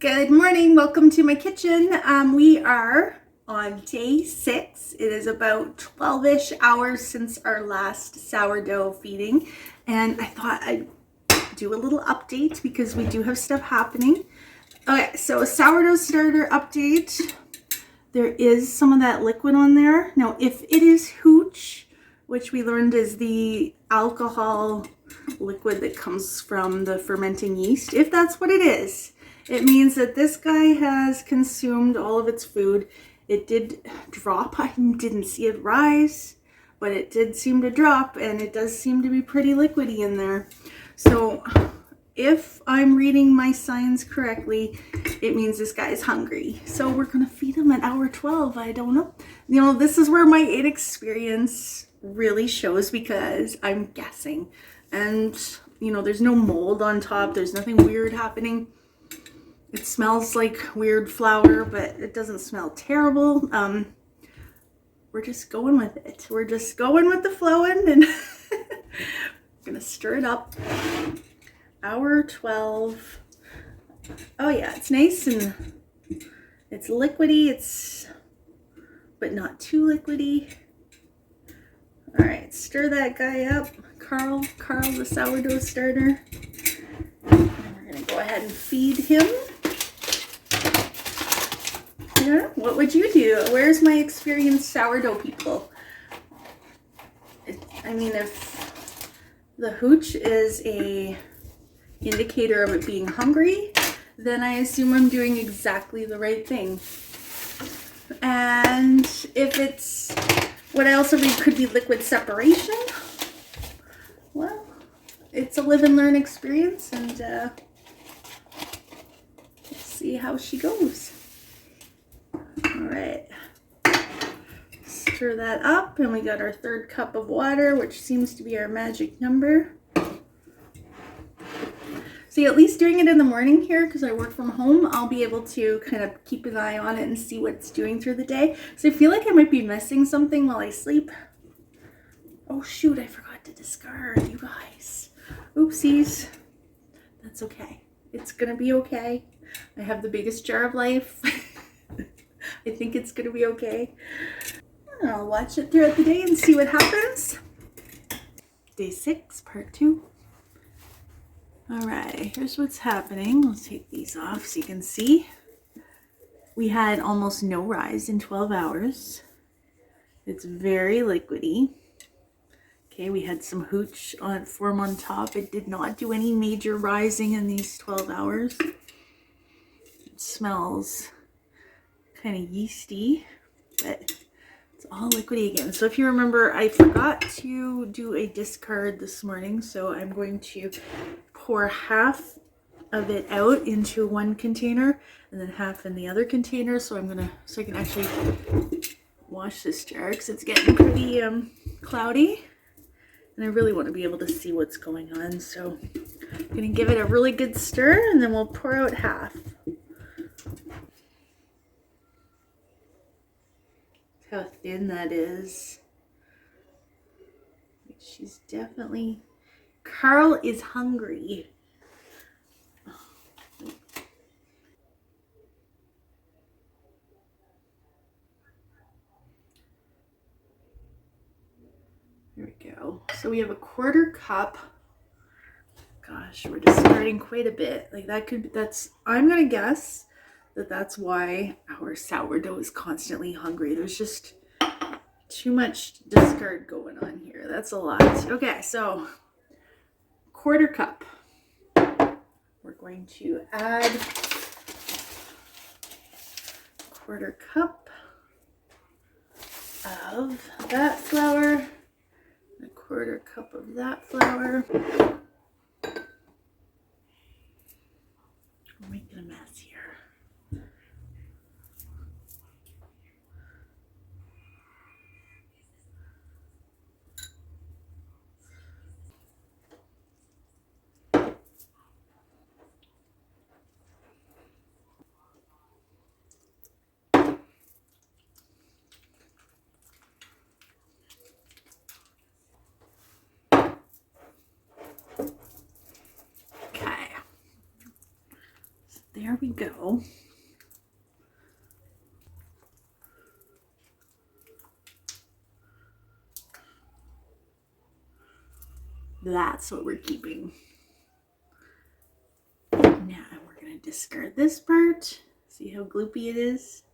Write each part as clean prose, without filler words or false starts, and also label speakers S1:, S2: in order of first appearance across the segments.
S1: Good morning, welcome to my kitchen. We are on day 6. It is about 12-ish hours since our last sourdough feeding, and I thought I'd do a little update because we do have stuff happening. Okay, so a sourdough starter update. There is some of that liquid on there. Now, if it is hooch, which we learned is the alcohol liquid that comes from the fermenting yeast, if that's what it is, it means that this guy has consumed all of its food. It did drop. I didn't see it rise, but it did seem to drop, and it does seem to be pretty liquidy in there. So if I'm reading my signs correctly, it means this guy is hungry. So we're going to feed him at hour 12. I don't know. You know, this is where my inexperience really shows because I'm guessing. And, you know, there's no mold on top. There's nothing weird happening. It smells like weird flour, but it doesn't smell terrible. We're just going with it. We're just going with the flowing, and we're gonna stir it up. Hour 12. Oh yeah, it's nice and it's liquidy. But not too liquidy. All right, stir that guy up. Carl the sourdough starter. And we're gonna go ahead and feed him. Yeah, what would you do? Where's my experienced sourdough people? I mean, if the hooch is a indicator of it being hungry, then I assume I'm doing exactly the right thing. And if it's what I also read could be liquid separation, well, it's a live and learn experience, and we'll see how she goes. All right, stir that up, and we got our 3rd cup of water, which seems to be our magic number. See, at least doing it in the morning here, because I work from home, I'll be able to kind of keep an eye on it and see what it's doing through the day. So I feel like I might be missing something while I sleep. Oh shoot, I forgot to discard, you guys. Oopsies. That's okay. It's gonna be okay. I have the biggest jar of life. I think it's gonna be okay. I'll watch it throughout the day and see what happens. Day 6, part 2. All right, here's what's happening. Let's take these off so you can see. We had almost no rise in 12 hours. It's very liquidy. Okay, we had some hooch form on top. It did not do any major rising in these 12 hours. It smells kind of yeasty, but it's all liquidy again. So if you remember, I forgot to do a discard this morning, so I'm going to pour half of it out into one container and then half in the other container. So I can actually wash this jar because it's getting pretty cloudy, and I really want to be able to see what's going on. So I'm gonna give it a really good stir, and then we'll pour out half. How thin that is. She's definitely... Carl is hungry. There we go. So we have a 1/4 cup. Gosh, we're just starting quite a bit. Like I'm gonna guess that that's why our sourdough is constantly hungry. There's just too much discard going on here. That's a lot. Okay, so 1/4 cup. We're going to add 1/4 cup of that flour, a 1/4 cup of that flour. We're making a mess here. there we go. That's what we're keeping. Now we're gonna discard this part. See how gloopy it is?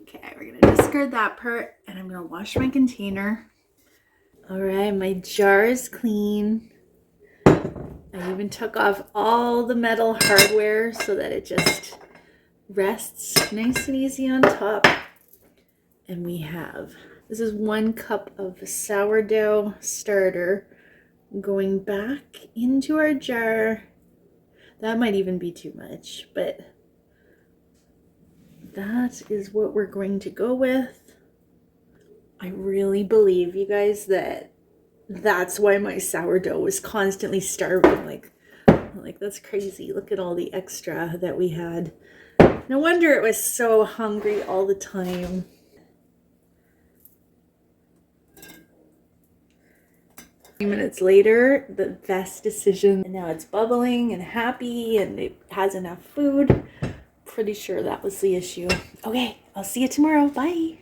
S1: Okay, we're gonna discard that part and I'm gonna wash my container. All right, my jar is clean. I even took off all the metal hardware so that it just rests nice and easy on top. And we have, this is 1 cup of sourdough starter going back into our jar. That might even be too much, but that is what we're going to go with. I really believe, you guys, that that's why my sourdough was constantly starving. Like that's crazy. Look at all the extra that we had. No wonder it was so hungry all the time. A few minutes later, the best decision. And now it's bubbling and happy and it has enough food. Pretty sure that was the issue. Okay, I'll see you tomorrow. Bye.